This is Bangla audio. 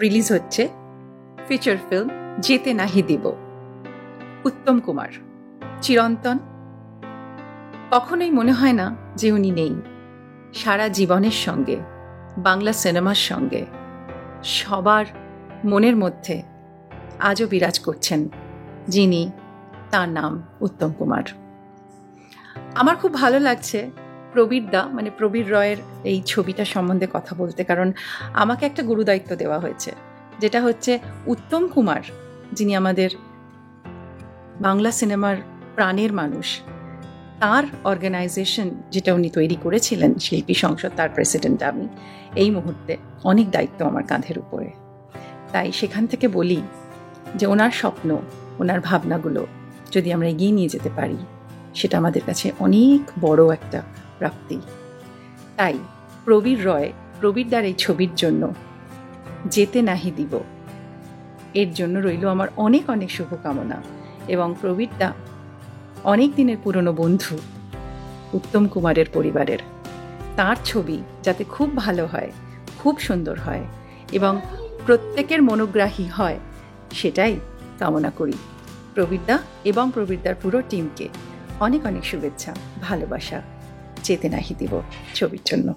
রিলিজ হচ্ছে ফিচার ফিল্ম যেতে নাহি দিব। উত্তম কুমার চিরন্তন, কখনোই মনে হয় না যে উনি নেই। সারা জীবনের সঙ্গে, বাংলা সিনেমার সঙ্গে সবার মনের মধ্যে আজও বিরাজ করছেন যিনি, তার নাম উত্তম কুমার। আমার খুব ভালো লাগছে প্রবীর রয়ের এই ছবিটা সম্বন্ধে কথা বলতে, কারণ আমাকে একটা গুরুদায়িত্ব দেওয়া হয়েছে, যেটা হচ্ছে উত্তম কুমার, যিনি আমাদের বাংলা সিনেমার প্রাণের মানুষ, তার অর্গানাইজেশন যেটা উনি তৈরি করেছিলেন, শিল্পী সংসদ, তার প্রেসিডেন্ট আমি। এই মুহূর্তে অনেক দায়িত্ব আমার কাঁধের উপরে। তাই সেখান থেকে বলি যে ওনার স্বপ্ন, ওনার ভাবনাগুলো যদি আমরা এগিয়ে নিয়ে যেতে পারি, সেটা আমাদের কাছে অনেক বড় একটা প্রাপ্তি। তাই প্রবীরদার এই ছবির জন্য যেতে নাহি দিব, এর জন্য রইল আমার অনেক অনেক শুভকামনা। এবং প্রবীরদা অনেক দিনের পুরনো বন্ধু উত্তম কুমারের পরিবারের, তার ছবি যাতে খুব ভালো হয়, খুব সুন্দর হয় এবং প্রত্যেকের মনোগ্রাহী হয়, সেটাই কামনা করি। প্রবীরদা এবং প্রবীরদার পুরো টিমকে অনেক অনেক শুভেচ্ছা, ভালোবাসা যেতে নাহি দিব ছবির জন্য।